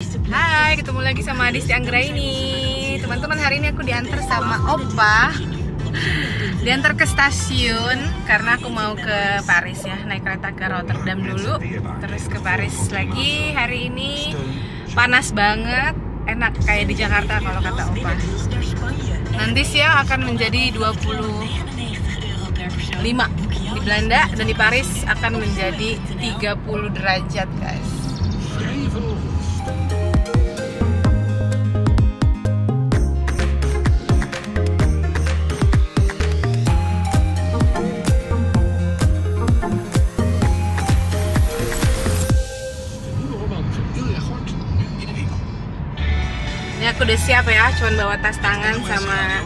Hai, ketemu lagi sama Adisti Anggra ini. Teman-teman, hari ini aku diantar sama Opa. Diantar ke stasiun karena aku mau ke Paris ya. Naik kereta ke Rotterdam dulu, terus ke Paris lagi. Hari ini panas banget, enak kayak di Jakarta kalau kata Opa. Nanti siang akan menjadi 25 di Belanda, dan di Paris akan menjadi 30 derajat, guys. Ini aku udah siap ya, cuman bawa tas tangan sama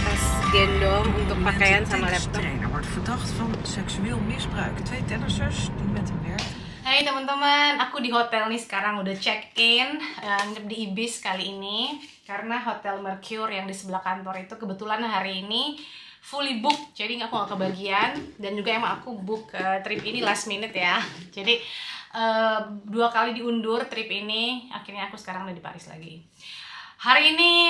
tas gendong untuk pakaian sama laptop. Wordt verdacht van seksueel misbruik. 2 tennissers die met hem werkten. Hai teman-teman, aku di hotel nih sekarang udah check-in, nginep di Ibis kali ini. Karena Hotel Mercure yang di sebelah kantor itu kebetulan hari ini fully book, jadi aku gak kebagian. Dan juga emang aku book trip ini last minute ya. Jadi 2 kali diundur trip ini, akhirnya aku sekarang udah di Paris lagi. Hari ini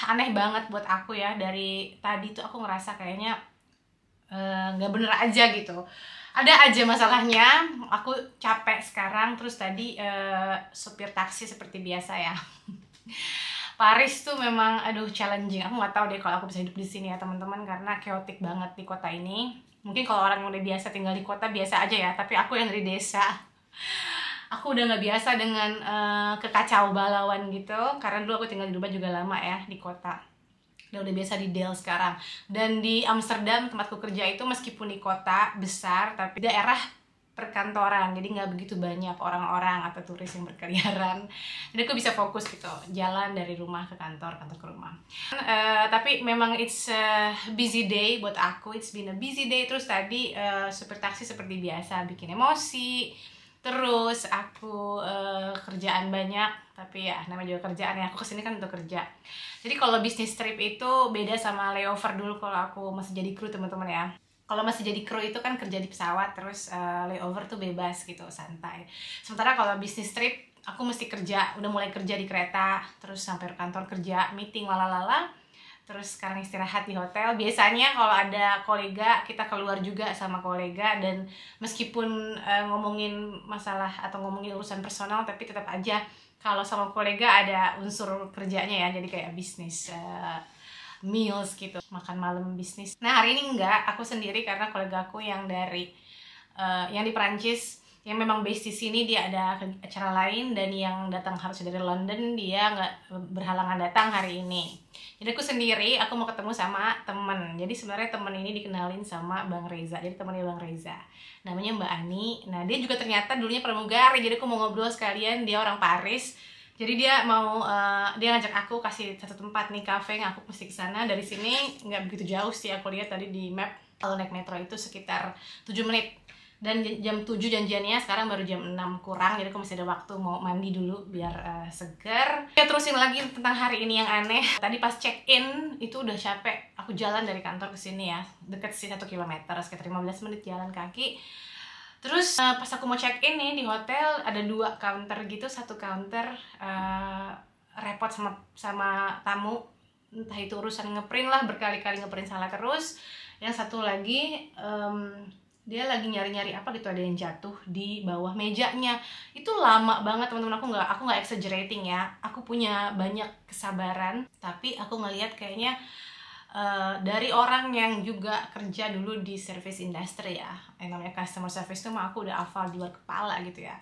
aneh banget buat aku ya. Dari tadi tuh aku ngerasa kayaknya nggak bener aja gitu. Ada aja masalahnya. Aku capek sekarang. Terus tadi supir taksi seperti biasa ya. Paris tuh memang aduh challenging. Aku nggak tahu deh kalau aku bisa hidup di sini ya teman-teman, karena chaotic banget di kota ini. Mungkin kalau orang yang udah biasa tinggal di kota biasa aja ya, tapi aku yang dari desa, aku udah nggak biasa dengan kekacau balauan gitu. Karena dulu aku tinggal di Dubai juga lama ya di kota. Udah biasa di Del sekarang. Dan di Amsterdam tempatku kerja itu meskipun di kota besar, tapi daerah perkantoran, jadi nggak begitu banyak orang-orang atau turis yang berkeliaran. Jadi aku bisa fokus gitu, jalan dari rumah ke kantor, kantor ke rumah. Tapi memang it's a busy day buat aku. It's been a busy day. Terus tadi supir taksi seperti biasa bikin emosi. Terus aku kerjaan banyak, tapi ya namanya juga kerjaan ya. Aku kesini kan untuk kerja. Jadi kalau bisnis trip itu beda sama layover dulu kalau aku masih jadi kru teman-teman ya. Kalau masih jadi kru itu kan kerja di pesawat, terus layover tuh bebas gitu, santai. Sementara kalau bisnis trip aku mesti kerja, udah mulai kerja di kereta, terus sampai kantor kerja, meeting lalalala. Terus sekarang istirahat di hotel. Biasanya kalau ada kolega, kita keluar juga sama kolega. Dan meskipun ngomongin masalah atau ngomongin urusan personal, tapi tetap aja kalau sama kolega ada unsur kerjanya ya. Jadi kayak bisnis meals gitu, makan malam bisnis. Nah hari ini enggak, aku sendiri karena kolega aku yang dari yang di Perancis, yang memang base di sini, dia ada acara lain, dan yang datang harusnya dari London, dia nggak berhalangan datang hari ini. Jadi aku sendiri, aku mau ketemu sama temen. Jadi sebenarnya temen ini dikenalin sama Bang Reza. Jadi temennya Bang Reza, namanya Mbak Ani. Nah dia juga ternyata dulunya pramugari. Jadi aku mau ngobrol sekalian, dia orang Paris. Jadi dia mau dia ngajak aku kasih satu tempat nih, cafe yang aku mesti kesana. Dari sini nggak begitu jauh sih, aku lihat tadi di map. Kalau naik metro itu sekitar 7 menit. Dan jam 7 janjiannya, sekarang baru jam 6 kurang. Jadi aku masih ada waktu mau mandi dulu biar seger. Ya terusin lagi tentang hari ini yang aneh. Tadi pas check in itu udah capek. Aku jalan dari kantor ke sini ya, deket sih 1 kilometer, sekitar 15 menit jalan kaki. Terus pas aku mau check in nih di hotel, ada 2 counter gitu. Satu counter repot sama tamu, entah itu urusan ngeprint lah, berkali-kali ngeprint salah terus. Yang satu lagi dia lagi nyari-nyari apa gitu, ada yang jatuh di bawah mejanya. Itu lama banget teman-teman. Aku nggak exaggerating ya, aku punya banyak kesabaran, tapi aku ngelihat kayaknya dari orang yang juga kerja dulu di service industry ya, yang namanya customer service itu mah aku udah hafal di luar kepala gitu ya.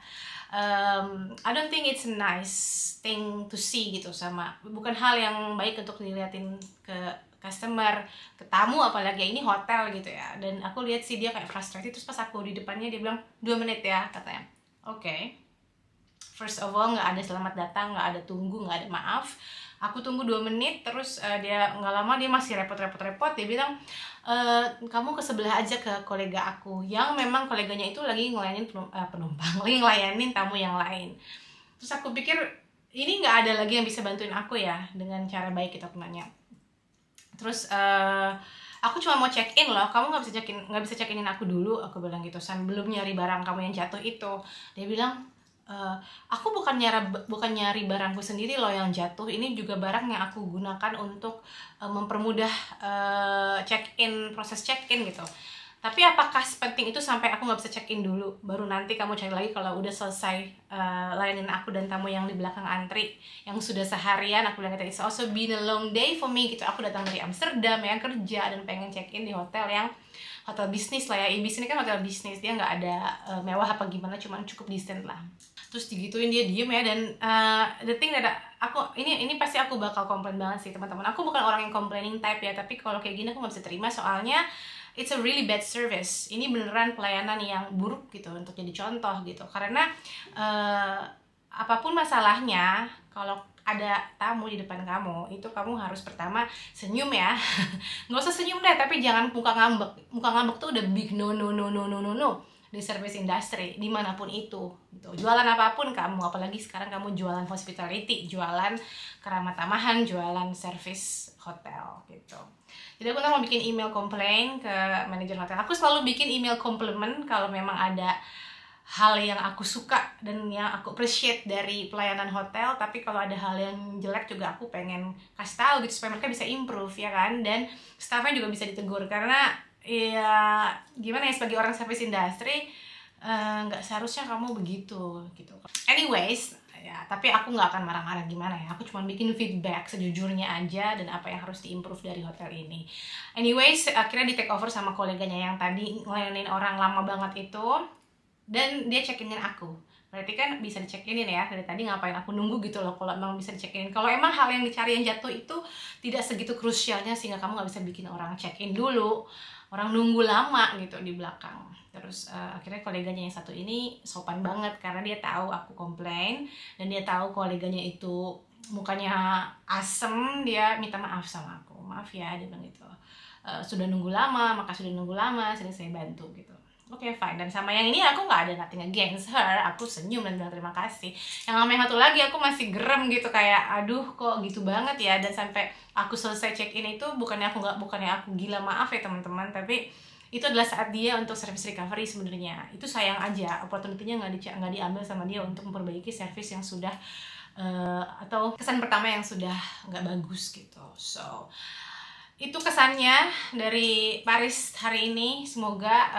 I don't think it's a nice thing to see gitu, sama bukan hal yang baik untuk dilihatin ke customer, ke tamu, apalagi ini hotel gitu ya. Dan aku lihat sih dia kayak frustrated. Terus pas aku di depannya, dia bilang 2 menit ya katanya. Oke. First of all, nggak ada selamat datang, nggak ada tunggu, nggak ada maaf. Aku tunggu 2 menit, terus dia nggak lama, dia masih repot. Dia bilang, kamu ke sebelah aja ke kolega aku, yang memang koleganya itu lagi ngelayanin penumpang, lagi ngelayanin tamu yang lain. Terus aku pikir, ini nggak ada lagi yang bisa bantuin aku ya, dengan cara baik kita nanya. Terus aku cuma mau check in loh, kamu nggak bisa check inin aku dulu, aku bilang gitu, sebelum nyari barang kamu yang jatuh itu. Dia bilang aku bukan nyari barangku sendiri loh yang jatuh. Ini juga barang yang aku gunakan untuk mempermudah proses check-in gitu. Tapi apakah sepenting itu sampai aku nggak bisa check-in dulu, baru nanti kamu cari lagi kalau udah selesai layanin aku dan tamu yang di belakang antri, yang sudah seharian. Aku bilang it's also been a long day for me gitu. Aku datang dari Amsterdam ya, kerja dan pengen check-in di hotel yang hotel bisnis lah ya. Ibis ini kan hotel bisnis, dia nggak ada mewah apa gimana, cuman cukup decent lah. Terus digituin dia diem ya, dan the thing that ini pasti aku bakal komplain banget sih teman-teman. Aku bukan orang yang complaining type ya, tapi kalau kayak gini aku nggak bisa terima, soalnya it's a really bad service. Ini beneran pelayanan yang buruk gitu untuk jadi contoh gitu. Karena apapun masalahnya, kalau ada tamu di depan kamu, itu kamu harus pertama senyum ya. Nggak usah senyum deh, tapi jangan muka ngambek. Muka ngambek tuh udah big no di service industry dimanapun itu gitu. Jualan apapun kamu, apalagi sekarang kamu jualan hospitality, jualan keramat tamahan, jualan service hotel gitu. Jadi aku mau bikin email komplain ke manajer hotel. Aku selalu bikin email compliment kalau memang ada hal yang aku suka dan yang aku appreciate dari pelayanan hotel. Tapi kalau ada hal yang jelek juga aku pengen kasih tahu gitu, supaya mereka bisa improve ya kan, dan staffnya juga bisa ditegur. Karena ya gimana ya, sebagai orang service industry nggak seharusnya kamu begitu gitu. Anyways ya, tapi aku nggak akan marah-marah gimana ya, aku cuma bikin feedback sejujurnya aja dan apa yang harus diimprove dari hotel ini. Anyways, akhirnya di take over sama koleganya yang tadi ngelayanin orang lama banget itu, dan dia check-in aku. Berarti kan bisa di-check-inin ya, dari tadi ngapain aku nunggu gitu loh kalau emang bisa di-check-in. Kalau emang hal yang dicari yang jatuh itu tidak segitu krusialnya sehingga kamu nggak bisa bikin orang check-in dulu, orang nunggu lama gitu di belakang. Terus akhirnya koleganya yang satu ini sopan banget karena dia tahu aku komplain, dan dia tahu koleganya itu mukanya asem, dia minta maaf sama aku. Maaf ya, dia bilang gitu. Sudah nunggu lama, sini saya bantu gitu. Oke, fine. Dan sama yang ini aku nggak ada nothing against her, aku senyum dan bilang terima kasih. Yang namanya satu lagi aku masih gerem gitu, kayak aduh kok gitu banget ya. Dan sampai aku selesai check in itu bukannya aku gila, maaf ya teman-teman, tapi itu adalah saat dia untuk service recovery sebenarnya. Itu sayang aja opportunity-nya nggak diambil sama dia untuk memperbaiki service yang sudah atau kesan pertama yang sudah nggak bagus gitu. So itu kesannya dari Paris hari ini. Semoga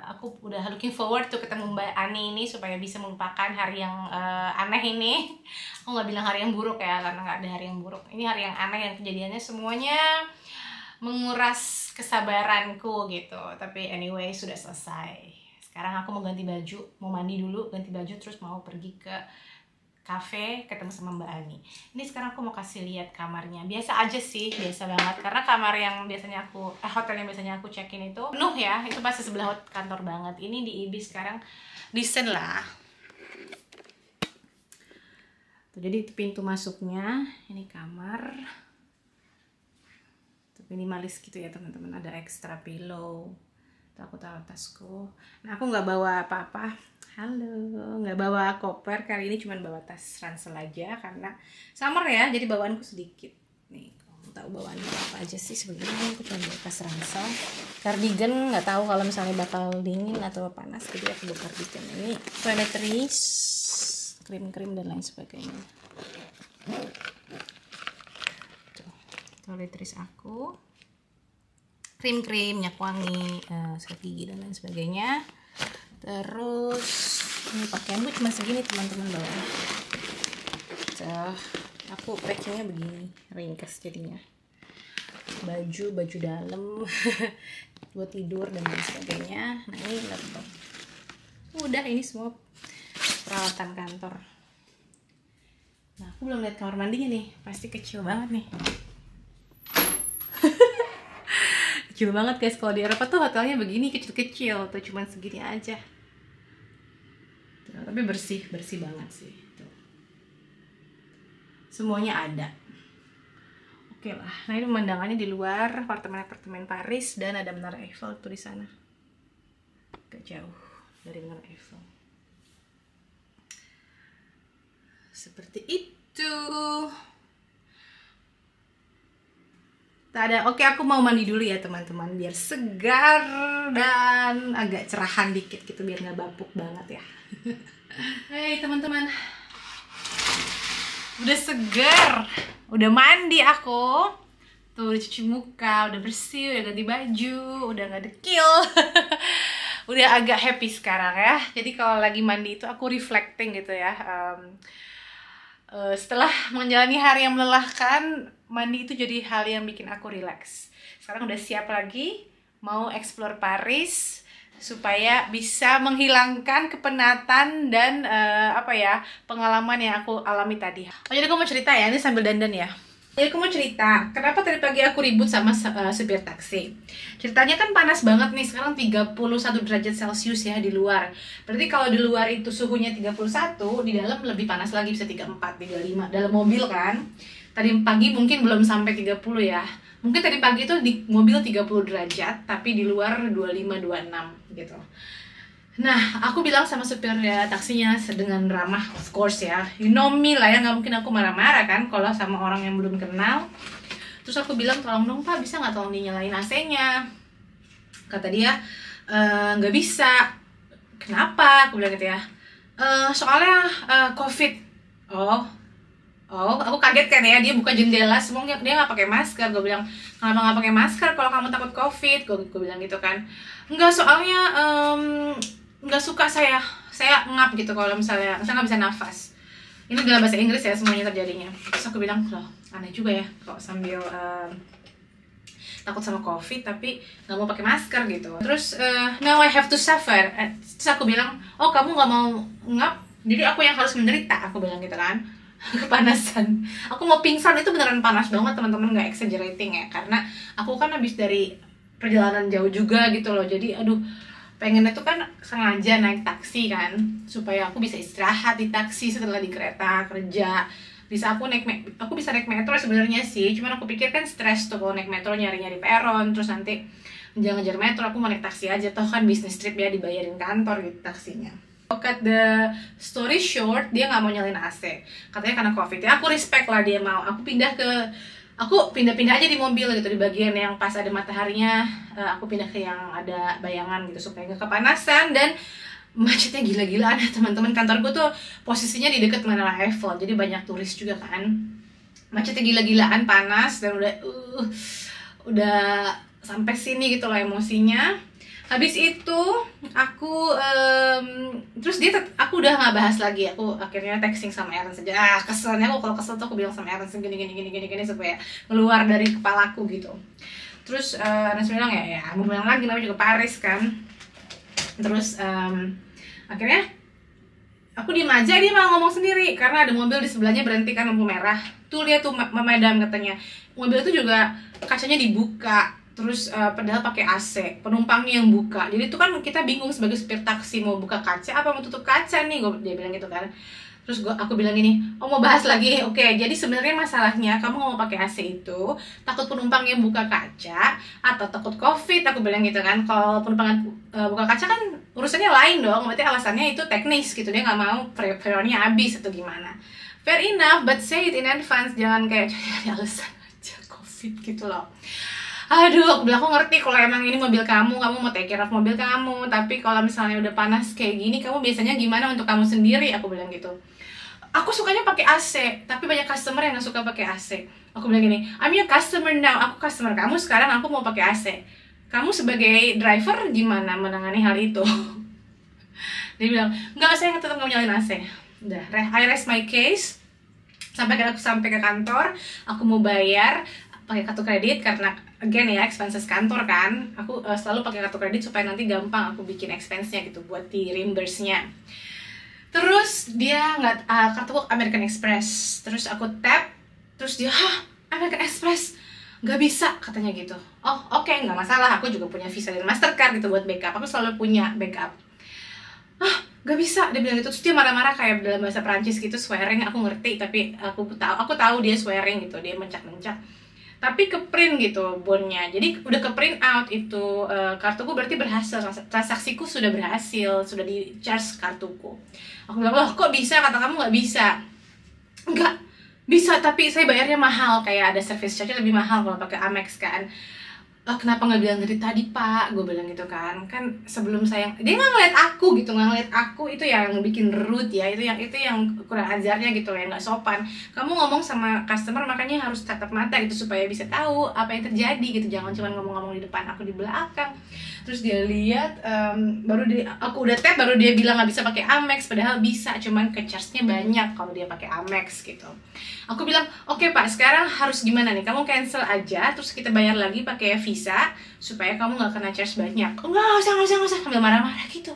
aku udah looking forward to ketemu Mbak Ani ini supaya bisa melupakan hari yang aneh ini. Aku nggak bilang hari yang buruk ya, karena nggak ada hari yang buruk. Ini hari yang aneh yang kejadiannya semuanya menguras kesabaranku gitu. Tapi anyway, sudah selesai. Sekarang aku mau ganti baju, mau mandi dulu, ganti baju, terus mau pergi ke cafe ketemu sama Mbak Ani. Ini sekarang aku mau kasih lihat kamarnya. Biasa aja sih, biasa banget. Karena kamar yang biasanya hotel yang biasanya aku check-in itu penuh ya. Itu pasti sebelah kantor banget. Ini di Ibis sekarang decent lah. Tuh, jadi itu pintu masuknya. Ini kamar. Tuh, minimalis gitu ya teman-teman. Ada extra pillow. Tuh, aku taruh tasku. Nah, aku nggak bawa apa-apa. Halo, nggak bawa koper kali ini, cuma bawa tas ransel aja karena summer ya, jadi bawaanku sedikit. Nih, kamu tahu bawaanku apa aja sih sebenarnya? Aku cuma bawa tas ransel, cardigan, nggak tahu kalau misalnya bakal dingin atau panas, jadi aku bawa cardigan. Ini toiletries, krim-krim dan lain sebagainya. Tuh, toiletries aku, krim-krim, minyak wangi, sikat gigi dan lain sebagainya. Terus ini pakaianku cuma segini teman-teman bawahnya. Aku packingnya begini, ringkas jadinya. Baju dalam buat tidur dan lain sebagainya. Nah ini laptop. Udah, ini semua peralatan kantor. Nah aku belum lihat kamar mandinya nih, pasti kecil banget nih. Kecil banget guys, kalau di Eropa tuh hotelnya begini kecil-kecil tuh, cuman segini aja. Tuh, tapi bersih banget sih. Tuh. Semuanya ada. Oke lah. Nah ini pemandangannya di luar apartemen Paris, dan ada Menara Eiffel tuh di sana. Agak jauh dari Menara Eiffel. Seperti itu. Tak ada. Oke, aku mau mandi dulu ya teman-teman, biar segar dan agak cerahan dikit gitu, biar nggak bapuk banget ya. Hai teman-teman, udah segar, udah mandi aku. Tuh udah cuci muka, udah bersih, udah ganti baju, udah nggak dekil. Udah agak happy sekarang ya. Jadi kalau lagi mandi itu aku reflecting gitu ya. Setelah menjalani hari yang melelahkan, mandi itu jadi hal yang bikin aku relax. Sekarang udah siap lagi mau explore Paris supaya bisa menghilangkan kepenatan dan pengalaman yang aku alami tadi. Oh, jadi aku mau cerita ya, ini sambil dandan ya. Jadi aku mau cerita, kenapa tadi pagi aku ribut sama supir taksi. Ceritanya kan panas banget nih, sekarang 31 derajat Celcius ya di luar. Berarti kalau di luar itu suhunya 31, di dalam lebih panas lagi, bisa 34, 35. Dalam mobil kan, tadi pagi mungkin belum sampai 30 ya. Mungkin tadi pagi itu di mobil 30 derajat, tapi di luar 25, 26 gitu. Nah, aku bilang sama supir ya, taksinya dengan ramah, of course ya. You know me lah ya, nggak mungkin aku marah-marah kan kalau sama orang yang belum kenal. Terus aku bilang, tolong dong Pak, bisa nggak tolong dinyalain AC-nya? Kata dia, nggak bisa. Kenapa? Aku bilang gitu ya. Soalnya COVID. Oh, aku kaget kan ya, dia buka jendela, semuanya dia nggak pakai masker. Gue bilang, kenapa nggak pakai masker kalau kamu takut COVID? Gue bilang gitu kan. Enggak, soalnya nggak suka saya ngap gitu kalau misalnya saya nggak bisa nafas. Ini dalam bahasa Inggris ya semuanya terjadinya. Terus aku bilang, loh aneh juga ya kok sambil takut sama COVID tapi nggak mau pakai masker gitu. Terus now I have to suffer. Terus aku bilang, oh kamu nggak mau ngap, jadi aku yang harus menderita. Aku bilang gitu kan. Kepanasan, aku mau pingsan, itu beneran panas banget teman-teman, nggak exaggerating ya, karena aku kan habis dari perjalanan jauh juga gitu loh. Jadi aduh, pengennya tuh kan sengaja naik taksi kan supaya aku bisa istirahat di taksi setelah di kereta kerja. Bisa aku bisa naik metro sebenarnya sih, cuman aku pikir kan stres tuh kalau naik metro, nyari-nyari peron, terus nanti ngejar-ngejar metro. Aku mau naik taksi aja, toh kan bisnis trip ya, dibayarin kantor gitu taksinya. Cut the story short, dia nggak mau nyalain AC, katanya karena COVID ya. Aku respect lah dia mau. Aku pindah-pindah aja di mobil gitu, di bagian yang pas ada mataharinya. Aku pindah ke yang ada bayangan gitu supaya nggak kepanasan. Dan macetnya gila-gilaan ya teman-teman. Kantorku tuh posisinya di dekat Menara Eiffel, jadi banyak turis juga kan. Macetnya gila-gilaan, panas, dan udah sampai sini gitu loh emosinya. Habis itu aku terus aku udah nggak bahas lagi. Aku akhirnya texting sama Aaron saja. Keselnya aku kalau kesel tuh aku bilang sama Aaron gini supaya keluar dari kepalaku gitu. Terus Aaron bilang ya mau bilang lagi, namanya juga Paris kan. Terus akhirnya aku diem aja, dia malah ngomong sendiri karena ada mobil di sebelahnya berhenti kan, lampu merah. Tuh lihat tuh memadam katanya. Mobil itu juga kacanya dibuka. Terus padahal pakai AC, penumpangnya yang buka. Jadi itu kan kita bingung sebagai supir taksi, mau buka kaca apa mau tutup kaca nih, dia bilang gitu kan. Terus aku bilang gini, oh mau bahas lagi? Oke, jadi sebenarnya masalahnya kamu nggak mau pakai AC itu takut penumpangnya buka kaca atau takut COVID? Aku bilang gitu kan. Kalau penumpang buka kaca kan urusannya lain dong, berarti alasannya itu teknis gitu, dia nggak mau freonnya habis atau gimana. Fair enough, but say it in advance, jangan kayak cari alasan aja COVID gitu loh. Aduh, aku bilang, aku ngerti kalau emang ini mobil kamu mau take care of mobil kamu, tapi kalau misalnya udah panas kayak gini, kamu biasanya gimana untuk kamu sendiri? Aku bilang gitu. Aku sukanya pakai AC, tapi banyak customer yang gak suka pakai AC. Aku bilang gini, I'm your customer now, aku customer kamu sekarang, aku mau pakai AC. Kamu sebagai driver gimana menangani hal itu? Dia bilang, enggak, saya tetap gak nyalain AC. Udah, I rest my case. Sampai ke kantor, aku mau bayar pakai kartu kredit karena again ya expenses kantor kan. Aku selalu pakai kartu kredit supaya nanti gampang aku bikin expense-nya gitu buat di reimburse-nya. Terus dia nggak kartuku American Express. Terus aku tap, terus dia American Express nggak bisa katanya gitu. Oh oke, nggak masalah, aku juga punya Visa dan Mastercard gitu buat backup. Aku selalu punya backup. Gak bisa, dia bilang gitu. Terus dia marah-marah kayak dalam bahasa Prancis gitu, swearing. Aku ngerti tapi aku tahu dia swearing gitu, dia mencak-mencak. Tapi ke print gitu bonnya, jadi udah ke print out itu kartuku, berarti berhasil, transaksiku sudah berhasil, sudah di charge kartuku. Aku bilang, loh kok bisa, kata kamu nggak bisa. Enggak, Bisa, tapi saya bayarnya mahal, kayak ada service charge lebih mahal kalau pakai Amex kan. Kenapa nggak bilang dari tadi Pak, gue bilang gitu kan sebelum saya, dia nggak ngeliat aku gitu, nggak ngeliat aku, itu yang bikin rude ya, itu yang kurang ajarnya gitu ya, nggak sopan. Kamu ngomong sama customer makanya harus tatap mata gitu supaya bisa tahu apa yang terjadi gitu, jangan cuma ngomong-ngomong di depan, aku di belakang. Terus dia lihat, aku udah tap baru dia bilang nggak bisa pakai Amex, padahal bisa, cuman ke charge-nya banyak kalau dia pakai Amex gitu. Aku bilang, oke Pak, sekarang harus gimana nih? Kamu cancel aja, terus kita bayar lagi pakai Visa supaya kamu nggak kena charge banyak. Oh, nggak usah, sambil marah-marah gitu.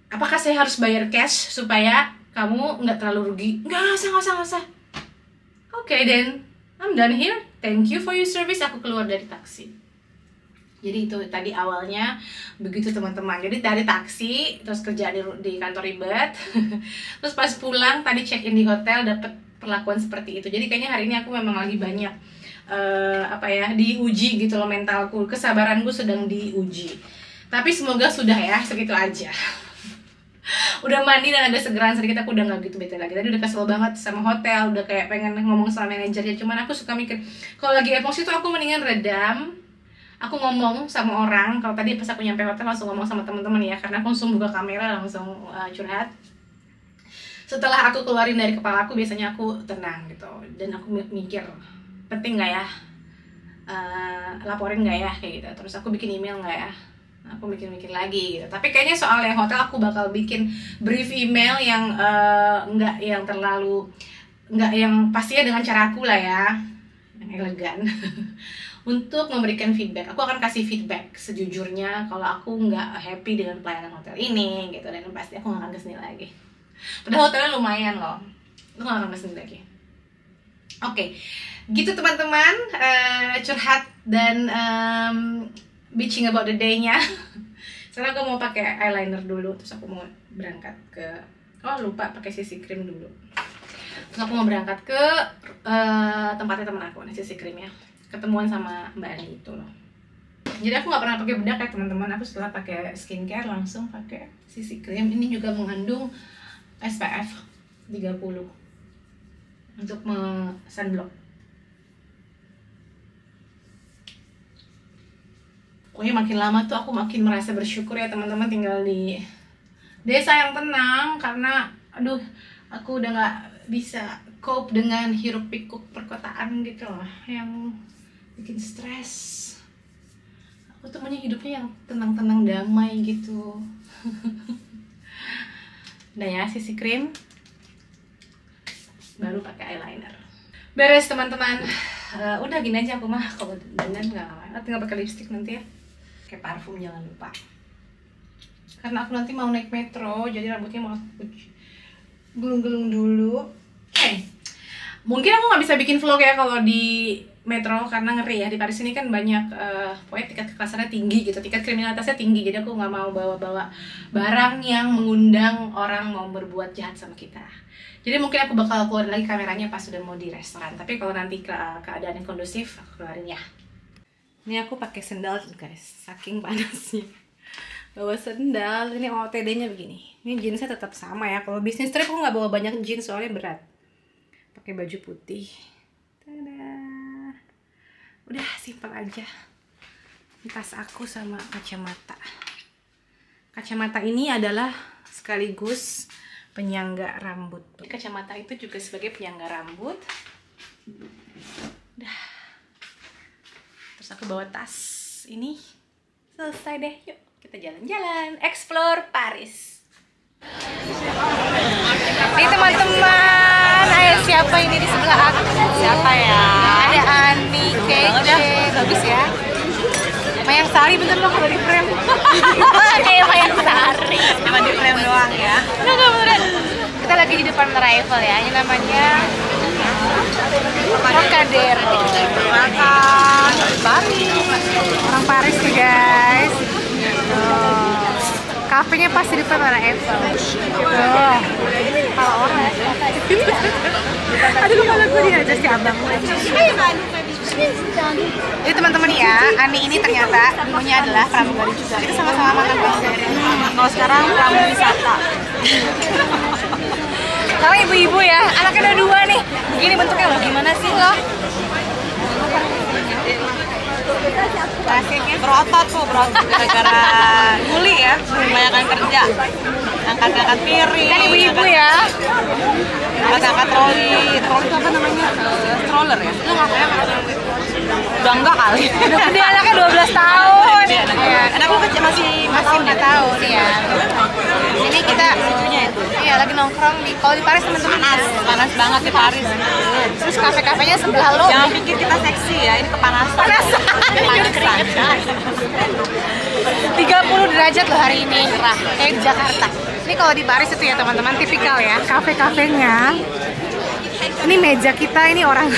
Apakah saya harus bayar cash supaya kamu nggak terlalu rugi? Nggak usah. Oke, then I'm done here. Thank you for your service. Aku keluar dari taksi. Jadi itu tadi awalnya begitu teman-teman. Jadi dari taksi terus kerja di kantor ribet. Terus pas pulang tadi check in di hotel dapat perlakuan seperti itu. Jadi kayaknya hari ini aku memang lagi banyak diuji gitu loh mentalku. Kesabaranku sedang diuji. Tapi semoga sudah ya, segitu aja. Udah mandi dan agak segeran sedikit, aku udah nggak gitu bete lagi. Tadi udah kesel banget sama hotel, udah kayak pengen ngomong sama manajernya. Cuman aku suka mikir kalau lagi emosi tuh aku mendingan redam. Aku ngomong sama orang, kalau tadi pas aku nyampe hotel langsung ngomong sama teman-teman ya, karena aku langsung buka kamera, langsung curhat. Setelah aku keluarin dari kepala aku, biasanya aku tenang gitu, dan aku mikir, penting nggak ya, laporin nggak ya, kayak gitu. Terus aku bikin email nggak ya, aku mikir-mikir lagi gitu. Tapi kayaknya soal yang hotel aku bakal bikin brief email yang nggak yang terlalu, nggak yang pastinya dengan cara aku lah ya, yang elegan. Untuk memberikan feedback, aku akan kasih feedback sejujurnya kalau aku nggak happy dengan pelayanan hotel ini gitu, dan pasti aku nggak akan kesini lagi. Padahal hotelnya lumayan loh, aku nggak akan kesini lagi. Oke, gitu teman-teman, curhat dan bitching about the day-nya. Sekarang aku mau pakai eyeliner dulu, terus aku mau berangkat ke, lupa pakai CC cream dulu. Terus aku mau berangkat ke tempatnya teman aku, CC creamnya. Ketemuan sama Mbak Ani itu loh. Jadi aku nggak pernah pakai bedak ya teman-teman. Aku setelah pakai skincare langsung pakai CC cream. Ini juga mengandung SPF 30 untuk sunblock. Pokoknya makin lama tuh aku makin merasa bersyukur ya teman-teman tinggal di desa yang tenang, karena aku udah nggak bisa cope dengan hiruk pikuk perkotaan gitu loh, yang bikin stres. Aku tuh maunya hidupnya yang tenang-tenang, damai gitu. Udah ya, CC cream, baru pakai eyeliner. Beres teman-teman. Udah gini aja aku mah, kalau dandan nggak, tinggal pakai lipstick nanti ya. Kayak parfum jangan lupa. Karena aku nanti mau naik metro, jadi rambutnya mau aku gelung-gelung dulu. Mungkin aku nggak bisa bikin vlog ya kalau di metro karena ngeri ya, di Paris ini kan banyak pokoknya tingkat kekerasannya tinggi gitu, tingkat kriminalitasnya tinggi, jadi aku nggak mau bawa-bawa barang yang mengundang orang mau berbuat jahat sama kita. Jadi mungkin aku bakal keluarin lagi kameranya pas sudah mau di restoran, tapi kalau nanti keadaan yang kondusif aku keluarin ya. Ini aku pakai sendal guys, saking panasnya bawa sendal. Ini OOTD-nya begini. Ini jeansnya tetap sama ya, kalau bisnis trip aku nggak bawa banyak jeans soalnya berat. Pakai baju putih. Tada. Udah simpel aja. Tas aku sama kacamata. Kacamata ini adalah sekaligus penyangga rambut. Kacamata itu juga sebagai penyangga rambut. Udah. Terus aku bawa tas ini. Selesai deh. Yuk kita jalan-jalan, explore Paris. Nih teman-teman, ayo siapa ini di sebelah aku? Siapa ya? Ada Ani, Kece, bagus ya. Mayang Sari, bener loh kalau di frame. Kayak Mayang Sari, cuma di frame doang ya. Enggak beneran. Kita lagi di depan Arrival ya, ini namanya Trocadero. Makan Paris. Orang Paris nih guys. Kafenya pas di depan Arrival. Kalau orang aduh kepala gue diajar si abang. Jadi teman-teman ya, Ani ini ternyata dulunya adalah pramugari juga. Itu sama-sama mantan pramugari. Kalau sekarang pramugari wisata. Sekarang ibu-ibu ya, anaknya ada 2 nih. Rasiknya berotot tuh, berotot gara-gara nguli ya, kebanyakan kerja, angkat-angkat piring kan ibu-ibu ya. angkat-angkat troli itu apa namanya, stroller ya. Lu nggak kayak Udah enggak kali, udah gede anaknya 12 tahun. Iya. anak lu kecil masih 4 tahun ya. Ini kita lucunya itu. iya lagi nongkrong di kalau di Paris teman-teman. Panas banget di Paris. Terus kafe-kafenya sebelah lo. Jangan pikir kita seksi ya, ini kepanasan. Kepanasan. 30 derajat loh hari ini, kayak di Jakarta. Ini kalau di Paris itu ya teman-teman, tipikal ya, kafe-kafenya. Ini meja kita, ini orang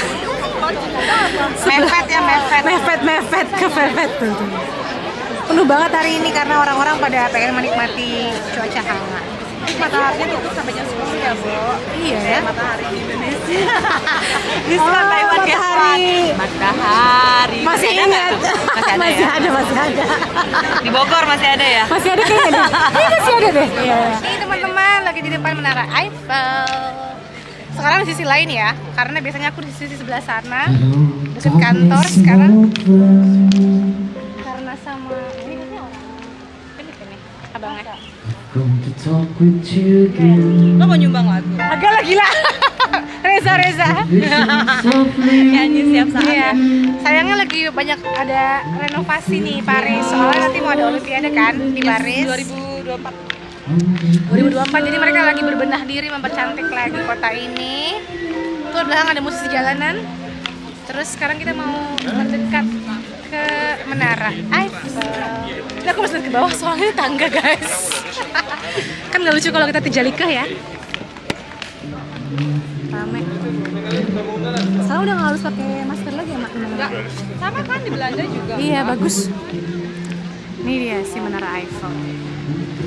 Mepet ya, mepet ke mepet tuh. Penuh banget hari ini karena orang-orang pada pengen menikmati cuaca hangat. Mataharinya tutup sampai jam 10 ya, Bu. Iya ya. Matahari di Indonesia. Di sebelah Taiwan matahari. Masih ada ingat? nggak tuh? Masih ada ya? Masih ada. Di Bogor masih ada ya? Masih ada kayaknya deh. Ini masih ada deh. Iya. Ini teman-teman lagi di depan Menara Eiffel. Sekarang di sisi lain ya, karena biasanya aku di sisi sebelah sana, dekat kantor. Sekarang karena sama ini katanya orang ini abangnya. Lo mau nyumbang lagu? Agak lah gila. Reza. Nyanyi siap saat Iya. ya? Sayangnya lagi banyak ada renovasi nih Paris. Soalnya nanti mau ada Olimpiade kan di Paris. 2024. 2024, jadi mereka lagi berbenah diri mempercantik lagi kota ini. Tuh belakang ada musisi jalanan. Terus sekarang kita mau mendekat ke Menara Eiffel. Nah, aku mesti ke bawah soalnya ini tangga guys. Kan nggak lucu kalau kita tijalikah ya. Rame. Sekarang udah nggak harus pakai masker lagi ya mak? Enggak, sama kan di Belanda juga. Iya bagus. Ini dia si Menara Eiffel.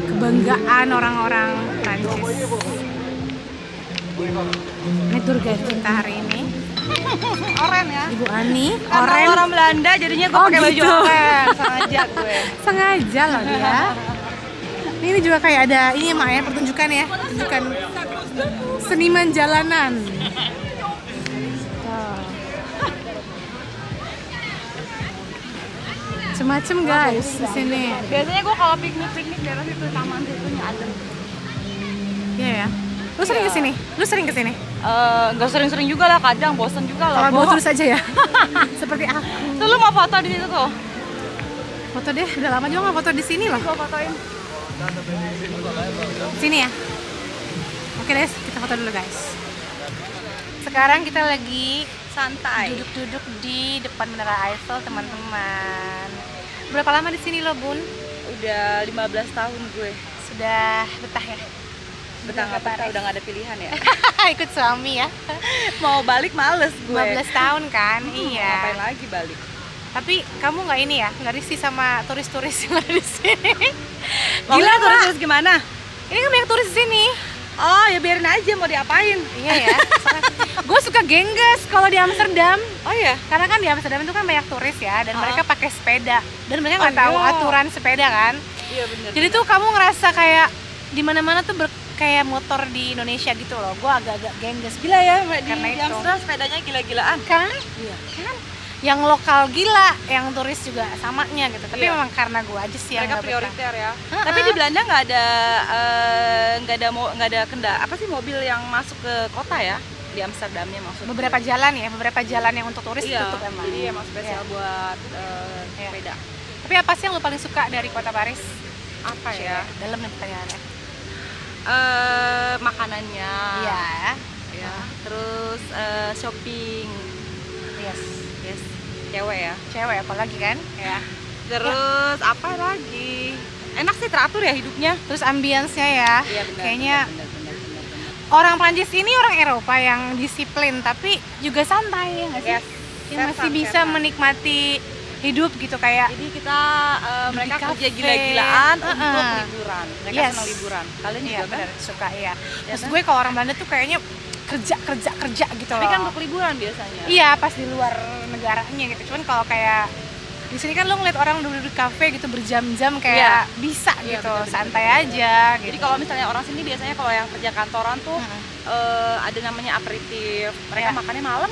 Kebanggaan orang-orang Prancis. Ini tour guide kita hari ini. Oren ya? Ibu Ani, Karena oren. orang Belanda jadinya gue Oh, pakai baju gitu. oren. Sengaja gue. Sengaja loh dia. Ini juga kayak ada ini mak ya, pertunjukan ya, pertunjukan seniman jalanan. Tuh. Macem-macem guys di sini. Biasanya gue kalau piknik daerah situ taman situnya adem. Iya ya. Lu sering kesini? Lu sering kesini? Nggak sering-sering juga lah, kadang bosen juga lah. Kalau terus aja ya. Seperti aku. Tuh lu mau foto di situ tuh? Foto deh, udah lama juga nggak foto di sini loh. Gue fotoin. Sini ya. Oke deh, kita foto dulu guys. Sekarang kita lagi Santai. duduk-duduk di depan Menara Eiffel teman-teman. Berapa lama di sini lo Bun? Udah 15 tahun gue. Sudah betah ya? Betah nggak betah, udah nggak ada pilihan ya. Ikut suami ya. Mau balik males gue. 15 tahun kan? Iya. Ngapain lagi balik? Tapi kamu nggak ini ya, nggak risih sama turis-turis yang ada di sini? Gila Nggak? terus gimana? Ini kan banyak turis di sini. Oh ya biarin aja, mau diapain? Iya ya. Gue suka gengges kalau di Amsterdam. Oh ya? Karena kan di Amsterdam itu kan banyak turis ya, dan mereka pakai sepeda, dan mereka nggak Oh, tahu iya. aturan sepeda kan. Iya bener. Jadi tuh kamu ngerasa kayak di mana-mana tuh kayak motor di Indonesia gitu loh. Gue agak-agak gengges Gila ya, Karena di itu. Amsterdam sepedanya gila-gilaan. kan? Iya. Kan? Yang lokal gila, yang turis juga samanya gitu. Tapi Iya. memang karena gue aja sih yang Mereka nggak betah. prioriter ya. Ha-ha. Tapi di Belanda nggak ada kendaraan apa sih mobil yang masuk ke kota ya, di Amsterdamnya maksudnya. Beberapa jalan yang untuk turis Iya, tutup emang. jadi emang spesial Iya. buat Iya. sepeda. Tapi apa sih yang lu paling suka dari kota Paris? Apa ya? Dalam nih pertanyaannya. Makanannya. Iya. Ya. Terus shopping. Yes. Yes. Cewek ya. Cewek apalagi kan? Ya. Terus apa lagi? Enak sih, teratur ya hidupnya. Terus ambience-nya ya. Iya benar. Kayaknya benar. orang Prancis ini orang Eropa yang disiplin tapi juga santai ya nggak sih? Yes. Yang masih Fair, bisa fair. menikmati hidup gitu kayak Jadi kita mereka Di kerja kafe. gila-gilaan untuk Uh-uh. liburan. Mereka Yes. senang liburan. Kalian iya juga kan? benar suka ya. Terus kan? gue kalau orang Belanda tuh kayaknya kerja gitu Tapi loh. kan untuk liburan biasanya. Iya pas di luar negaranya gitu. Cuman kalau kayak di sini kan lo ngeliat orang duduk di kafe gitu berjam-jam kayak bisa Iya, gitu, benar-benar. santai aja gitu. Jadi kalau misalnya orang sini biasanya kalau yang kerja kantoran tuh Mm-mm. ada namanya aperitif. Mereka Iya. makannya malam.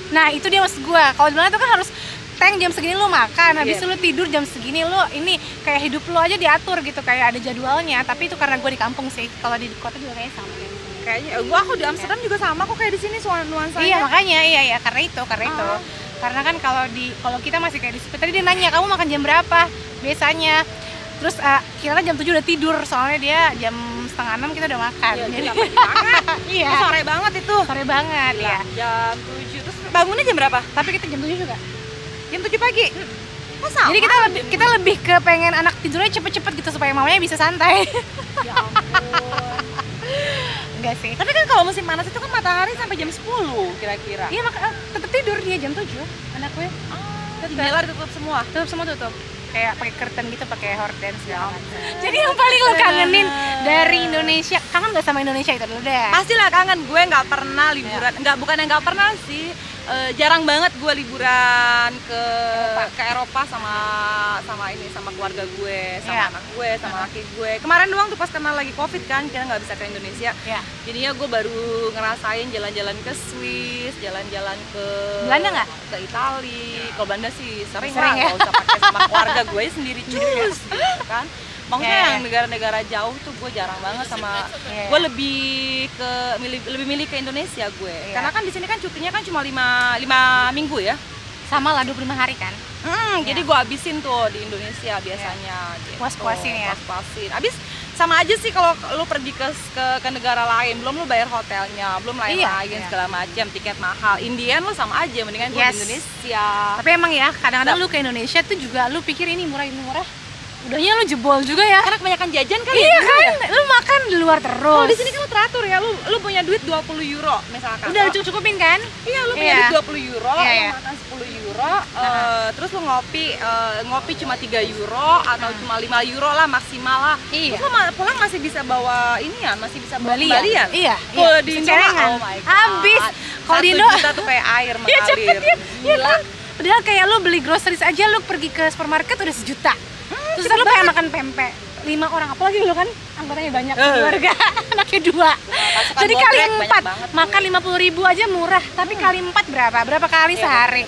Nah itu dia maksud gue, kalau di Belanda tuh kan harus tank jam segini lu makan, habis Iya. itu lu tidur jam segini lu ini kayak hidup lu aja diatur gitu, kayak ada jadwalnya. Tapi itu karena gue di kampung sih. Kalau di kota juga kayaknya sama kayak gitu. Kayaknya aku di Amsterdam juga sama kok kayak di sini nuansanya. Iya makanya iya karena itu karena kan kalau kita masih kayak di situ. Tadi dia nanya kamu makan jam berapa biasanya, terus kira jam 7 udah tidur, soalnya dia jam 5:30 kita udah makan. Iya, Jadi kita banget. iya Sore banget itu. sore banget ya. Jam 7 terus bangunnya jam berapa? Tapi kita jam 7 juga. Jam 7 pagi. Oh, sama. Jadi kita lebih ke pengen anak tidurnya cepet-cepet gitu supaya mamanya bisa santai. Ya ampun. Enggak sih. Tapi kan kalau musim panas itu kan matahari sampai jam 10 kira-kira. Iya tetap tidur dia jam 7 anak gue. Jendela ditutup semua. Tutup. Kayak pakai curtain gitu, pakai horden segala macam. Jadi yang paling lo kangenin dari Indonesia, kangen nggak sama Indonesia itu dulu deh? Pastilah kangen, gue nggak pernah liburan, bukan yang nggak pernah sih, jarang banget gue liburan ke Eropa sama keluarga gue, sama anak gue, sama laki gue. Kemarin doang tuh pas kena lagi COVID kan, kita nggak bisa ke Indonesia. Jadinya gue baru ngerasain jalan-jalan ke Swiss, jalan-jalan ke Belanda nggak? Ke Itali. Kalau Belanda sih sering Sering lah, ya? nggak usah pakai sama keluarga gue sendiri cus, gitu kan. Maksudnya yang negara-negara jauh tuh gue jarang banget sama, gue lebih milih ke Indonesia gue, karena kan di sini kan cutinya kan cuma 5 minggu ya, Sama lah 25 hari kan? Jadi gue habisin tuh di Indonesia biasanya. Gitu. Puas-puasin ya? Puas-puasin. Abis sama aja sih kalau lu pergi ke negara lain, belum lu bayar hotelnya, belum lain-lain segala macam, tiket mahal. Indian lu sama aja, mendingan gue di Indonesia. Tapi emang ya kadang-kadang lu ke Indonesia tuh juga lu pikir ini murah, udahnya lu jebol juga ya. Karena kebanyakan jajan kali. Iya kan, lu makan di luar terus. Kalau di sini kan lu teratur ya, lu punya duit 20 euro misalkan. Udah cukup-cupin kan? Iya, lu punya duit 20 euro, lu makan 10 euro, terus lu ngopi cuma 3 euro atau cuma 5 euro lah maksimal lah. Terus lu pulang masih bisa bawa inian, masih bisa bawa kembalian. Iya. Kalau di Indo, oh my god. Habis. Kalau di Indo kita tuh kayak air mengalir. Cepet ya. Gila. Padahal kayak lu beli groceries aja, lu pergi ke supermarket udah 1 juta. Terus lu pengen makan pempek 5 orang, apalagi lu kan anggotanya banyak keluarga, anaknya 2. Jadi kali 4 makan 50.000 aja murah, tapi kali 4 berapa kali sehari?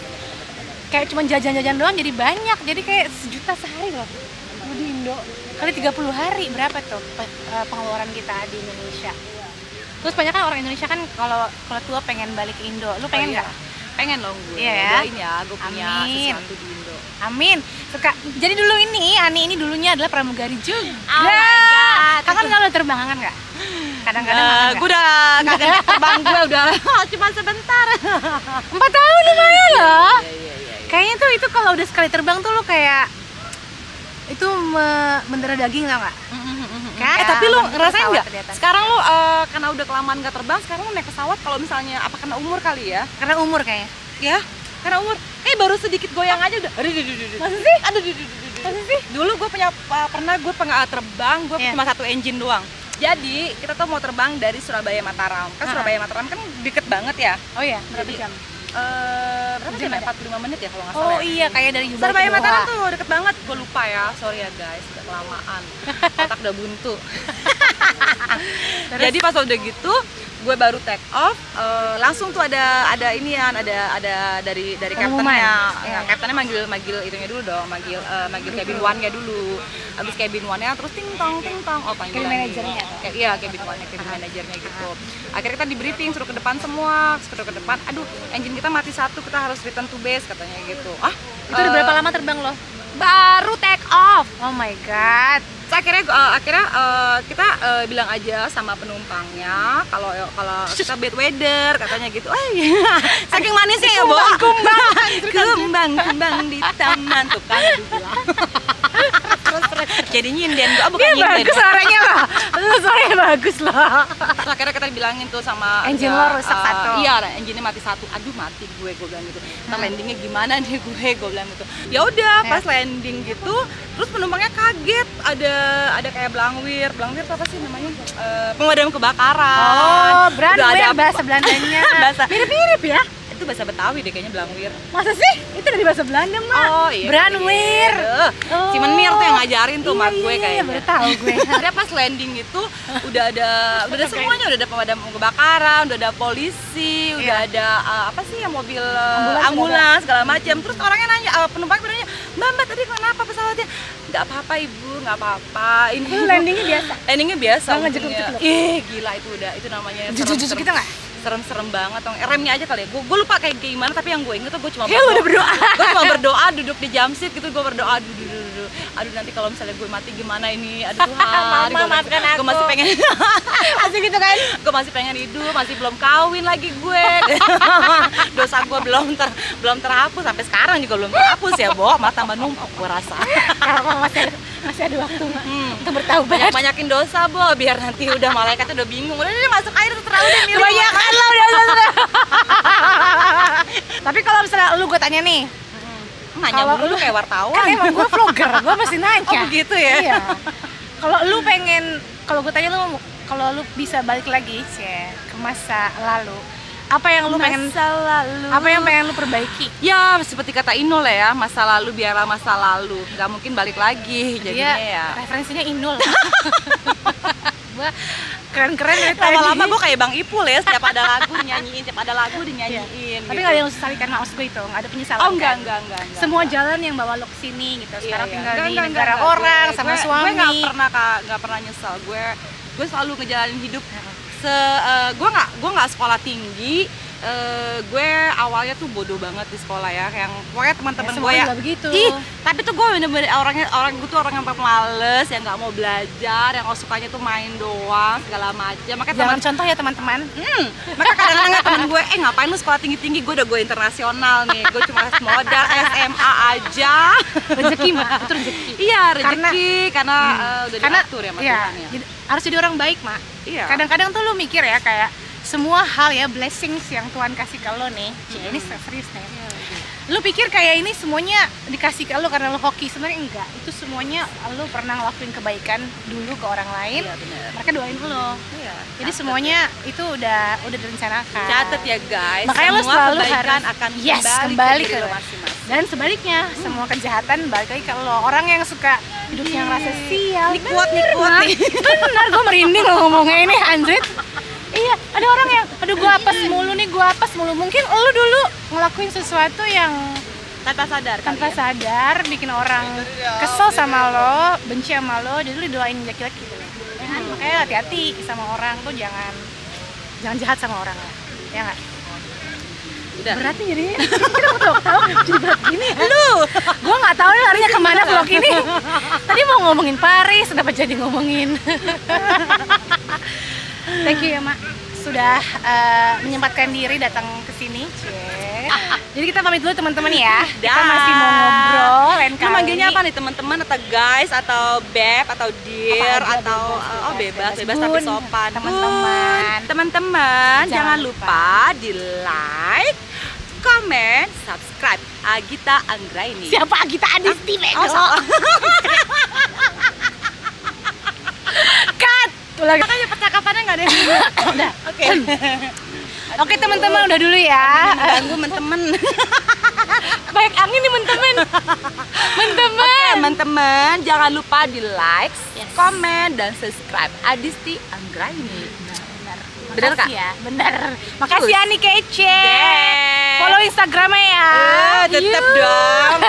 Kayak cuma jajan-jajan doang jadi banyak, jadi kayak 1 juta sehari loh. Lu di Indo kali 30 hari berapa tuh pengeluaran kita di Indonesia? Terus banyak kan orang Indonesia kan kalau tua pengen balik ke Indo, lu pengen nggak? Pengen dong gue. Iya Doain ya, gue punya sesuatu di Indo. Amin. Jadi dulu Ani ini dulunya adalah pramugari juga. Oh my god. Kangen nggak lo terbang, kangen nggak? Kadang-kadang gue udah kagak terbang, gue udah cuma sebentar. 4 tahun lumayan loh. Iya. Kayaknya tuh itu kalau udah sekali terbang tuh lo kayak itu mendarah daging tau nggak? Kan? Tapi lu ngerasain nggak? Kelihatan. Sekarang lu karena udah kelamaan nggak terbang, sekarang lu naik pesawat kalau misalnya apa karena umur kali ya? Karena umur kayaknya. Ya, karena umur. Baru sedikit goyang aja udah. Masa sih? Masa sih? Dulu gue pernah terbang, gue cuma 1 engine doang. Jadi kita tuh mau terbang dari Surabaya Mataram. Kan Surabaya Mataram kan deket banget ya. Oh iya, berapa jam? Berapa jam? 45 menit ya kalau nggak salah. Oh iya, kayak dari Dubai Surabaya ke Doha. Mataram tuh deket banget. Gue lupa ya, sorry ya guys, udah kelamaan. Otak udah buntu. Jadi pas udah gitu, gue baru take off, langsung tuh ada inian, ada dari kaptennya. Kaptennya manggil itunya dulu dong, manggil cabin one-nya dulu. Habis cabin one-nya terus ting tong, oh panggilan. Cabin manajernya. Iya, cabin one-nya, cabin manajernya gitu. Akhirnya kita di briefing suruh ke depan semua, aduh, engine kita mati 1, kita harus return to base katanya gitu. Itu udah berapa lama terbang lo? Baru take off. Oh my god. Terus akhirnya kita bilang aja sama penumpangnya kalau kita bad weather katanya gitu. Saking manisnya ya, Bo. Kumbang di taman tuh kan bilang. Jadi nyinden gua bukan nyinden. Bagus suaranya loh. Suaranya bagus loh. Terus akhirnya kita bilangin tuh sama engine lo rusak 1. Iya, engine-nya mati 1. Aduh, mati gue bilang gitu. Ntar landingnya gimana nih gue bilang gitu. Ya udah, pas landing gitu, terus penumpangnya kaget. Ada kayak blangwir tuh apa sih namanya? Pemadam kebakaran. Oh, brandweer bahasa Belandanya. Bahasa Mirip-mirip ya? tuh bahasa Betawi deh kayaknya Blangwir. Masa sih? Itu dari bahasa Belanda, Mak. Oh iya. Branwir. Oh. Cimen Mir tuh yang ngajarin tuh mak gue Iya, kayaknya. baru tahu gue. Dia pas landing itu udah ada semuanya, udah ada pemadam kebakaran, udah ada polisi, udah ada apa sih yang mobil ambulans segala macam. Terus orangnya nanya, penumpang nanya, Mbak tadi kenapa pesawatnya? Nggak apa-apa ibu, nggak apa-apa. Ini Itu landingnya biasa. Landingnya biasa. Nggak ngejek-ngejek. Gila itu namanya Jujur kita nggak? serem banget dong. Remnya aja kali ya. Gue lupa kayak gimana, tapi yang gue inget tuh gue cuma Ya udah berdoa. Gue cuma berdoa duduk di jump seat gitu, gue berdoa aduh nanti kalau misalnya gue mati gimana ini, aduh Tuhan. Mama, maafkan aku. Gue masih pengen Masih gitu kan? gue masih pengen hidup, masih belum kawin lagi gue. Dosa gue belum terhapus sampai sekarang juga belum terhapus ya, Bo. Malah tambah numpuk gue rasa. Karena masih ada waktu Mak, untuk bertaubat. Banyakin dosa, Bo, biar nanti udah malaikatnya udah bingung. Udah masuk air terlalu deh milih. Kebanyakan lah udah. Tapi kalau misalnya lu gue tanya nih, Nanya kalau dulu lu- kayak wartawan. kan emang gue vlogger, gue mesti nanya. Oh begitu ya? Iya. Kalau lu pengen, kalau gue tanya lu, kalau lu bisa balik lagi ke masa lalu, apa yang lu pengen? Masa lalu. Apa yang pengen lu perbaiki? Ya seperti kata Inul ya, masa lalu biarlah masa lalu, nggak mungkin balik lagi jadinya ya. Referensinya Inul. Gue keren-keren dari tadi. Lama-lama gue kayak Bang Ipul ya, setiap ada lagu dinyanyiin, setiap ada lagu dinyanyiin. Tapi gitu. nggak ada yang lu sesalikan, maksud gue itu nggak ada penyesalan. Oh enggak, kan? enggak. Semua jalan yang bawa lo kesini gitu. Sekarang Iya, tinggal iya. di Enggak, negara enggak. orang sama Gue suami. nggak pernah nyesal. Gue selalu ngejalanin hidup. Gue nggak sekolah tinggi. Gue awalnya tuh bodoh banget di sekolah ya, yang pokoknya teman-teman gue ya. Begitu. Tapi tuh gue bener-bener orang gue tuh orang yang males, yang nggak mau belajar, yang sukanya tuh main doang segala macam. Makanya Jangan contoh ya teman-teman. maka kadang-kadang temen gue, ngapain lu sekolah tinggi-tinggi? Gue udah gue internasional nih, gue cuma modal SMA aja. Rezeki Mak, itu rezeki. Iya rezeki, karena udah Karena diatur ya sama iya, Tuhan ya. harus jadi orang baik Mak. Iya. Kadang-kadang tuh lu mikir ya kayak semua hal ya blessings yang Tuhan kasih ke lo nih. Ini serius nih. Lu pikir kayak ini semuanya dikasih ke lo karena lo hoki, sebenarnya enggak. Itu semuanya lo pernah ngelakuin kebaikan dulu ke orang lain. Iya, bener. Mereka doain lo. Iya. Jadi semuanya itu udah direncanakan. Catat ya guys, Makanya lo semua selalu kebaikan harus akan yes, kembali kembali ke ke diri lo lo. masing-masing. Dan sebaliknya, semua kejahatan balik lagi ke lo. Orang yang suka hidupnya ngerasa sial. Nih kuat nih. Benar, gue merinding loh ngomongnya ini, anjir. Iya, ada orang yang, aduh gue apes mulu. Mungkin lo dulu ngelakuin sesuatu yang Tanpa sadar tanpa kali ya. sadar bikin orang kesel sama lo, benci sama lo, jadi lo didoain jelek-jelek gitu. Ya kan? Makanya hati-hati sama orang tuh, jangan jahat sama orang lah. Ya nggak? Udah. Berat nih jadinya. Kita mau tahu jadi berat gini ya. Gue nggak tahu nih larinya kemana vlog ini. Tadi mau ngomongin Paris, kenapa jadi ngomongin? Thank you ya Mak, sudah menyempatkan diri datang ke sini. Jadi kita pamit dulu teman-teman ya. Kita masih mau ngobrol lain Lu kali. manggilnya apa nih teman-teman, atau guys, atau beb, atau dear, Apa aja, atau bebas tapi Bun, sopan. teman-teman. Bun, teman-teman Jangan jangan lupa di like, comment, subscribe Agita Anggraini. Siapa Agita Adisti bego? Oh, salah. Cut. Lagi. Makanya percakapannya nggak ada yang Udah. Oke. Oke teman-teman, udah dulu ya. Ganggu temen-temen. Banyak angin nih teman-teman. Teman-teman jangan lupa di like, comment, dan subscribe Adisti Anggraini. Bener Kak? Makasih ya, bener. Makasih ya nih kece. Deh. Follow Instagramnya ya. Tetep Yuh. dong.